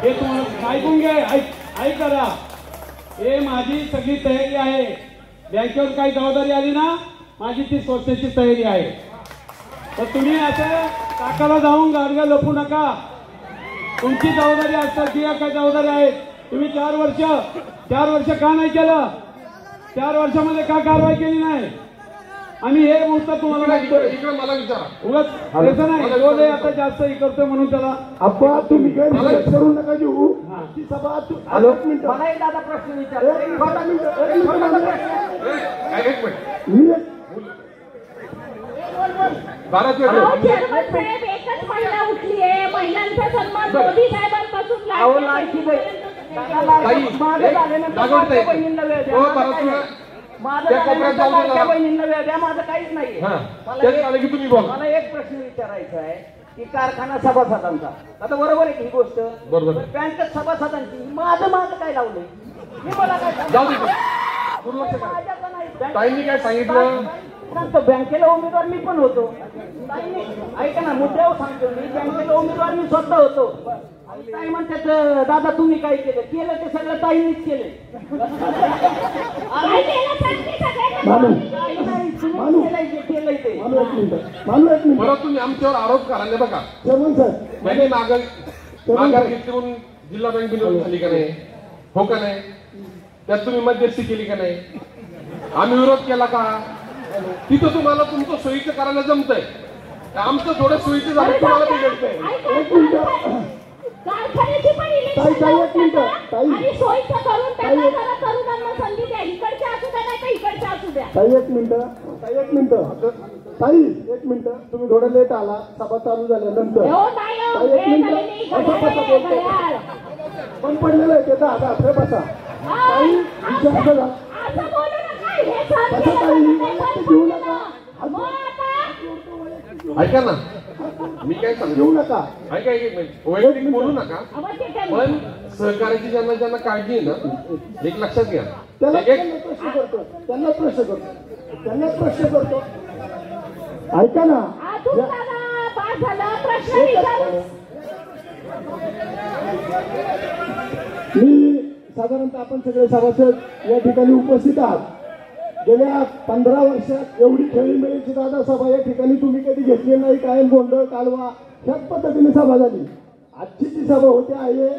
हे तुम्हाला ऐकून घे, ऐक करा. हे माझी सगळी तयारी आहे. बँकेवर काही जबाबदारी आली ना, माझी ती स्वतःची तयारी आहे. तर तुम्ही असं काकाला जाऊन गाडग्या लपू नका. तुमची जबाबदारी असतात की काय जबाबदारी आहेत. तुम्ही 4 वर्ष का नाही केलं? 4 वर्षामध्ये का कारवाई केली नाही? आम्ही हे उत्तर तुम्हाला मला विचारा. उगाच त्याचं नाही रोज आता जास्त हे करतोय म्हणून त्याला अप्पा तुम्ही करू नका घेऊ. ती सभा मला एक दादा प्रश्न एकच महिला उठली आहे. महिलांचा सन्मान मोदी साहेबांपासून बहिणींना वेळ द्या. माझं काहीच नाही. मला एक प्रश्न विचारायचा आहे की कारखाना सभासदांचा, आता बरोबर आहे की ही गोष्ट बरोबर, बँकेत सभासदांची माझं काय लावलंय? मी मला काय सांगितलं? बँकेला उमेदवार मी पण होतो. ऐका ना, मुद्द्यावर सांगतो मी. बँकेला उमेदवार मी स्वतः होतो. काय म्हणतात दादा तुम्ही काय केलं ते सगळं ताईंनीच केलं. परत तुम्ही आमच्यावर आरोप करायला बघा. म्हणजे माघार घेतली म्हणून जिल्हा बँक बिल झाली का नाही? हो का नाही? त्यात तुम्ही मध्यस्थी केली का नाही? आम्ही विरोध केला का? तिथं तुम्हाला तुमचं सोयीचं करायला जमतंय. आमचं थोडं सोयीचं झालं तुम्हाला बिघडतंय. कारखान्याची पण इलेक्शन आणि सोयीचं करून त्यांना जरा तरुणांना संधी द्या. इकडच्या असू द्या नाही तर इकडच्या असू द्या. ताई एक मिनिट तुम्ही थोडं लेट आला. सभा चालू झाल्यानंतर पण पडलेलं आहे त्याचा आता आपल्या बसा. ताई असं बोलू नका. घेऊ नका. ऐका ना, मी काय घेऊ नका. ऐका वैयक्तिक बोलू नका. पण सहकार्याची ज्यांना काळजी आहे ना, एक लक्षात घ्या. त्यांना प्रश्न करतो. ऐका ना, मी साधारणतः आपण सगळे सभासद या ठिकाणी उपस्थित आहात. गेल्या 15 वर्षात एवढी खेळीमेळीची दादा सभा या ठिकाणी तुम्ही कधी घेतली नाही. कायम गोंधळ कालवा ह्याच पद्धतीने सभा झाली. आजची जी सभा होते आहे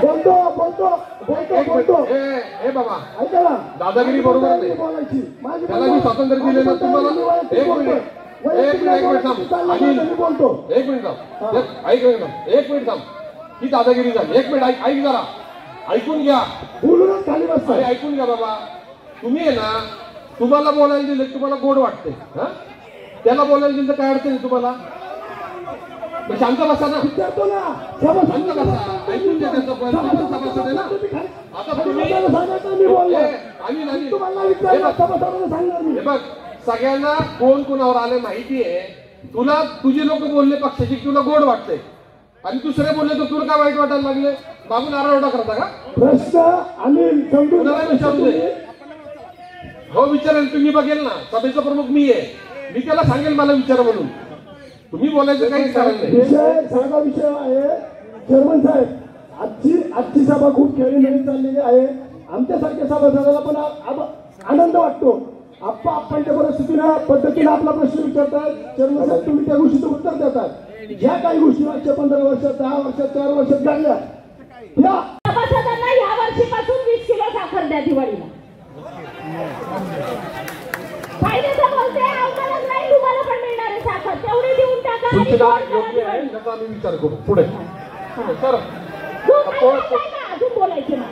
बोलतो हे बाबा, ऐका ना, दादागिरी बरोबर नाही बोलायची. त्याला मी स्वातंत्र्य दिले ना तुम्हाला. एक मिनिट थांब. ही दादागिरी झाली. एक मिनिट ऐक जरा, ऐकून घ्या. बोलूनच खाली बसतो. ऐकून घ्या बाबा. तुम्ही आहे ना, तुम्हाला बोलायला दिलं तुम्हाला गोड वाटते. त्याला बोलायला दिलं तर काय अडचण आहे तुम्हाला? शांत बसा ना. विचारतो ना, शांत बसा. ऐकून घ्या त्यांचं पण. सभासद आहे ना. आता तुम्ही हे बघ, सगळ्यांना कोण कोणावर आले माहिती आहे. तुला तुझे लोक बोलले पक्षाची, तुला गोड वाटते आणि दुसरे बोलले तर तुला काय वाईट वाटायला लागले? मागून आरडाओरडा करता का? प्रश्न कुणाला विचारू दे. हो विचारेल, तुम्ही बघेल ना. सभेचा प्रमुख मी आहे. मी त्याला सांगेल मला विचार म्हणून. तुम्ही बोलायचं काहीच कारण नाही. साधा विषय आहे चेअरमन साहेब. आजची सभा खूप खेळीमेळी चाललेली आहे. आमच्यासारख्या सभासदाला पण आनंद वाटतो. आपणच्या पद्धतीने आपला प्रश्न विचारतात. चेअरमन साहेब तुम्ही त्या गोष्टीचं उत्तर देतात. ज्या काही गोष्टी मागच्या 15 वर्षात 10 वर्षात 4 वर्षात घडल्या त्या सभासदांना या वर्षीपासून 20 किलो साखर द्या दिवाळीला. फायद्याचं बोलते, आम्हालाच नाही तुम्हाला पण मिळणार आहे साखर. तेवढी देऊन टाका. आम्ही विचार करू पुढे. अजून बोलायचे ना.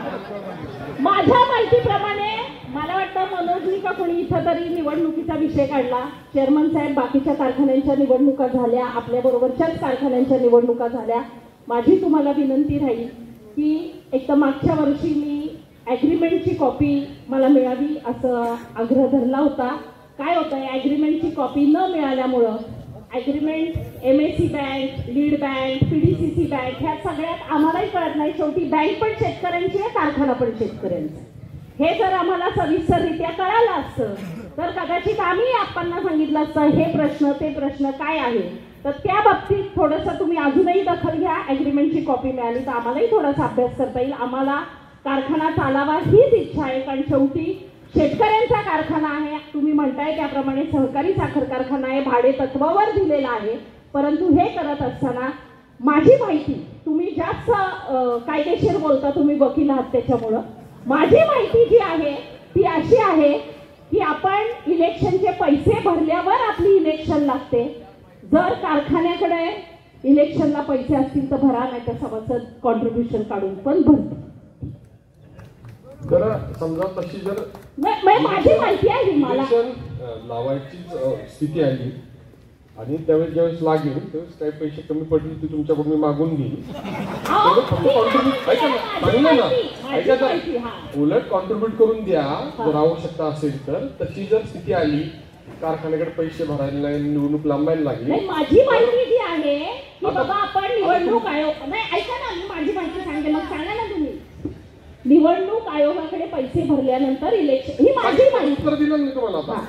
माझ्या माहितीप्रमाणे मला वाटतं मनोजनी का कोणी इथं तरी निवडणुकीचा विषय काढला. चेअरमन साहेब, बाकीच्या कारखान्यांच्या निवडणुका झाल्या, आपल्या बरोबरच्याच कारखान्यांच्या निवडणुका झाल्या. माझी तुम्हाला विनंती राहील की एक तर मागच्या वर्षी मी ॲग्रीमेंटची कॉपी मला मिळावी असं आग्रह धरला होता. काय होतं, ॲग्रीमेंटची कॉपी न मिळाल्यामुळं agreement MSC bank, lead bank, PDCC bank ह्या सगळ्यात आम्हालाही कळत नाही. शेवटी बँक पण शेतकऱ्यांची आहे, कारखाना पण शेतकऱ्यांचा. हे जर आम्हाला सविस्तररित्या कळालं असतं तर कदाचित आम्ही आपणांना सांगितलं असतं हे प्रश्न ते प्रश्न काय आहे. तर त्या बाबतीत थोडंसं तुम्ही अजूनही दखल घ्या. ॲग्रीमेंट अग्रीमेंटची कॉपी मिळाली तर आम्हालाही थोडासा अभ्यास करता येईल. आम्हाला कारखाना चालावा हीच इच्छा आहे, कारण शेवटी शेतकऱ्यांचा कारखाना आहे. तुम्ही म्हणताय त्याप्रमाणे सहकारी साखर कारखाना आहे, भाडे तत्वावर दिलेला आहे. परंतु हे करत असताना माझी माहिती, तुम्ही जास्त कायदेशीर बोलता, तुम्ही वकील आहात त्याच्यामुळं, माझी माहिती जी आहे ती अशी आहे की आपण इलेक्शनचे पैसे भरल्यावर आपली इलेक्शन लागते. जर कारखान्याकडे इलेक्शनला पैसे असतील तर भरा, नाही तर सभासद कॉन्ट्रीब्युशन काढून पण भरतो. तर समजा तशी जर माझी माहिती आहे ही मला. इलेक्शन लावायची स्थिती आली आणि त्यावेळेस ज्यावेळेस लागेल त्यावेळेस काही पैसे कमी पडले ते तुमच्याकडून मी मागून घेईन. उलट कॉन्ट्रीब्युट करून द्या जर आवश्यकता असेल तर. तशी जर स्थिती आली कारखान्याकडे पैसे भरायला निवडणूक लांबायला लागली. माझी माहिती जी आहे की बाबा आपण निवडणूक आयोग, नाही ऐका ना, मी माझी माहिती सांगते मग सांगा ना तुम्ही. निवडणूक आयोगाकडे पैसे भरल्यानंतर इलेक्शन, ही माझी माहिती. उत्तर दिलं मी तुम्हाला आता.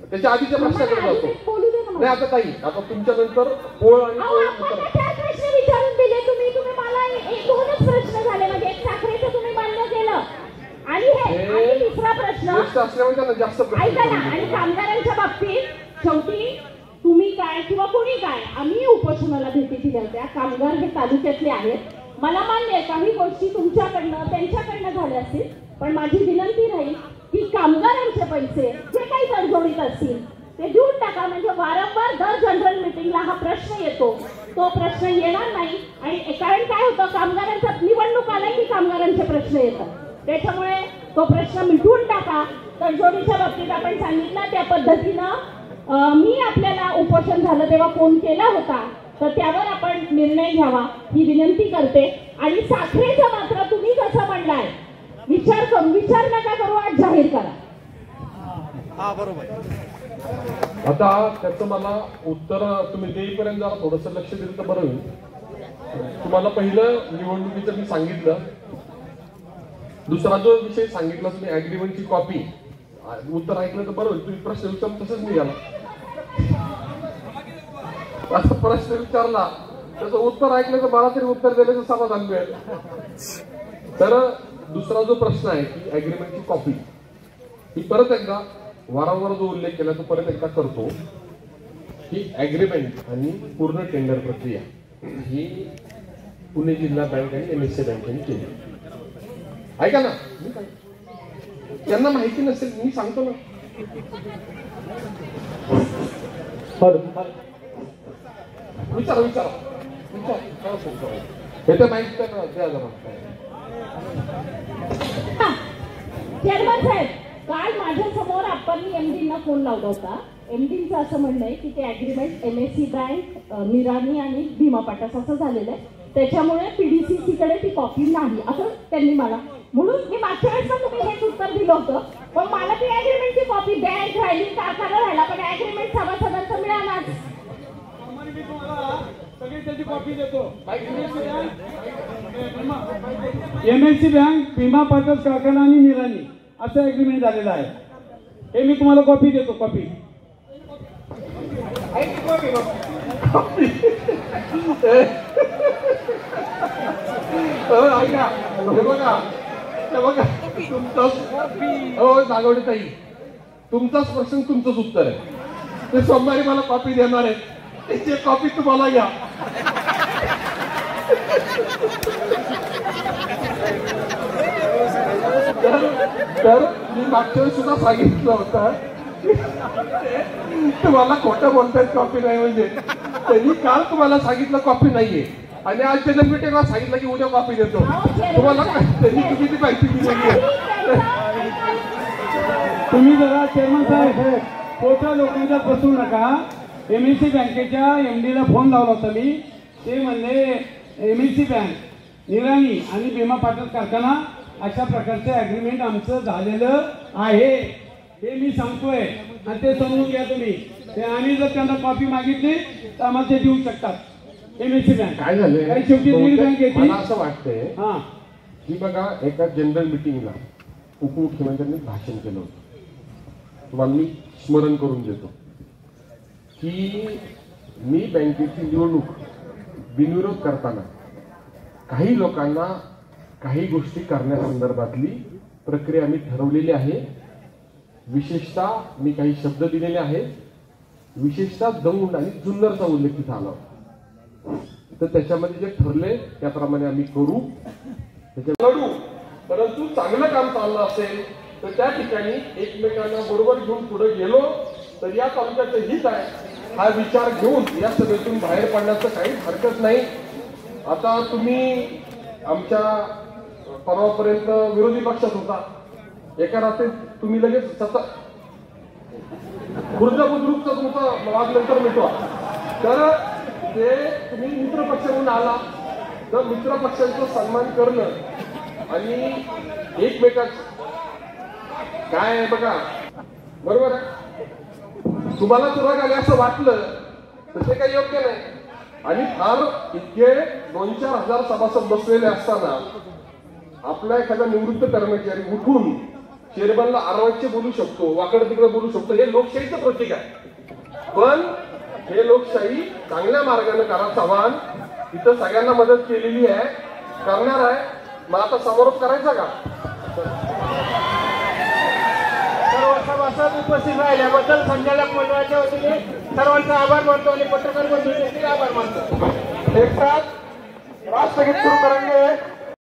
त्याच्या आधीच्या प्रश्नाकडे जातो. नाही आता ताई, आता तुमच्या नंतर पोळ आणि प्रश्न विचारून दिले तुम्ही मला. दोनच प्रश्न झाले, म्हणजे एक साखरेचं तुम्ही मान्य केलं आणि हे दुसरा प्रश्न जास्त ऐका ना. आणि कामगारांच्या बाबतीत शेवटी तुम्ही काय किंवा कोणी काय, आम्ही उपोषणाला भेटी दिल्या होत्या. कामगार हे तालुक्यातले आहेत, मला मान्य आहे काही गोष्टी तुमच्याकडनं त्यांच्याकडनं झाल्या असतील, पण माझी विनंती राहील की कामगारांचे पैसे जे काही तडजोडीत असतील ते देऊन टाका. म्हणजे वारंवार दर जनरल मिटिंगला हा प्रश्न येतो, तो प्रश्न येणार नाही. आणि कारण काय होतं, कामगारांचा निवडणूक आला की कामगारांचे प्रश्न येतात, त्याच्यामुळे तो प्रश्न मिटवून टाका. तडजोडीच्या बाबतीत आपण सांगितलं त्या पद्धतीनं मी आपल्याला उपोषण झालं तेव्हा फोन केला होता, तर त्यावर आपण निर्णय घ्यावा ही विनंती करते. आणि साखरेचं मात्र तुम्ही जसं म्हणलाय विचार नका करू, आज जाहीर करा. हा बरोबर. आता त्याचं मला उत्तर तुम्ही देईपर्यंत जरा थोडंसं लक्ष दिलं तर बरं होईल. तुम्हाला पहिलं निवडणुकीचं मी सांगितलं, दुसरा जो विषय सांगितला तुम्ही अग्रीमेंटची कॉपी, उत्तर ऐकलं तर बरं होईल. तुम्ही प्रश्न विचार तसंच निघाला. असा प्रश्न विचारला त्याचं उत्तर ऐकलं तर मला तरी उत्तर दिल्याचं समाधान मिळेल. तर दुसरा जो प्रश्न आहे की अग्रीमेंटची कॉपी, ही परत एकदा वारंवार जो उल्लेख केला तो परत एकदा करतो की अग्रीमेंट आणि पूर्ण टेंडर प्रक्रिया ही पुणे जिल्हा बँक आणि MSC बँकेने केली. ऐका ना, त्यांना माहिती नसेल मी सांगतो ना. विचारा हे तर माहिती द्या जरा. चेअरमन साहेब, काल माझ्या समोर आपण MDना फोन लावला होता. MDचं असं म्हणणं आहे की ते अग्रीमेंट MSC बँक, निराणी आणि भीमा पाटास असं झालेलं आहे, त्याच्यामुळे PDCC-कडे ती कॉपी नाही असं त्यांनी मला, म्हणून मी मागच्या वेळेस पण तुम्ही हेच उत्तर दिलं होतं. पण मला ती अग्रीमेंटची कॉपी बँक राहिली, कारखाना राहिला, पण अग्रीमेंट सभासदांचं मिळाणार. सगळी त्याची कॉपी देतो. MSC बँक, भीमा पाटस कारखाना आणि निराणी असं अग्रीमेंट झालेलं आहे. हे मी तुम्हाला कॉपी देतो. कॉपी ऐका, हे बघा नागवडे ताई, तुमचाच प्रश्न तुमचंच उत्तर आहे. ते सोमवारी मला कॉपी देणार आहेत, त्याची कॉपी तुम्हाला घ्या. तर मी मागच्या वेळेस सुद्धा सांगितलं होतं तुम्हाला खोटं बोलतायत कॉपी नाही, म्हणजे त्यांनी काल तुम्हाला सांगितलं कॉपी नाहीये आणि आज त्याच्या मीटिंगला सांगितलं की उद्या कॉपी देतो. तुम्हाला त्यांनी किती माहिती दिली. तुम्ही जरा चेअरमन साहेब खोट्या लोकांच्या फसवू नका. MSC बँकेच्या MDला फोन लावला होता मी. ते म्हणले MSC बँक, निराणी आणि भीमा पाटस कारखाना अशा प्रकारचे अग्रीमेंट आमचं झालेलं आहे, हे मी सांगतोय. आणि ते समजून घ्या तुम्ही. ते आम्ही जर त्यांना कॉपी मागितली तर आम्हाला ते देऊ शकतात. MSC बँक काय झालं, काही शेवटी लीड बँक येते. मला असं वाटतंय हा की बघा, एका जनरल मिटिंगला उपमुख्यमंत्र्यांनी भाषण केलं होतं. तुम्हाला मी स्मरण करून देतो की मी बँकेची निवडणूक बिनविरोध करताना काही लोकांना काही गोष्टी करण्यासंदर्भातली प्रक्रिया आम्ही ठरवलेली आहे. विशेषतः मी काही शब्द दिलेले आहेत. विशेषतः दौंड आणि जुन्नरचा उल्लेख तिथं आला. तर त्याच्यामध्ये जे ठरले त्याप्रमाणे आम्ही करू, लढू. परंतु चांगलं काम चाललं असेल तर त्या ठिकाणी एकमेकांना बरोबर घेऊन पुढे गेलो तर या तालुक्याचं हित आहे हा विचार घेऊन या सभेतून बाहेर पडण्याचं काही हरकत नाही. आता तुम्ही आमच्या परवापर्यंत विरोधी पक्षात होता. एका रात्रीत तुम्ही लगेच खुर्जा बुद्रुकचा तुमचा वाद नंतर मिटवा. तर ते तुम्ही मित्र पक्ष म्हणून आला तर मित्र पक्षांचा सन्मान करणं आणि एकमेकांचं काय आहे बघा, बरोबर आहे. तुम्हाला राग आले असं वाटलं तर ते काही योग्य नाही. आणि फार इतके 2-4 हजार सभासद बसलेले असताना आपला एखादा निवृत्त कर्मचारी उठून चेअरमनला आरवाईचे बोलू शकतो, वाकड तिकडे बोलू शकतो. हे लोकशाहीचं प्रतीक आहे. पण हे लोकशाही चांगल्या मार्गाने करा. चव्हाण इथं सगळ्यांना मदत केलेली आहे, करणार आहे. मग आता समारोप करायचा का? सर्व सभासद उपस्थित राहिल्याबद्दल संचालक मंडळाच्या वतीने सर्वांचा आभार मानतो आणि पत्रकार बंधूंचे आभार मानतो. एक साथ राष्ट्रगीत सुरू करेंगे.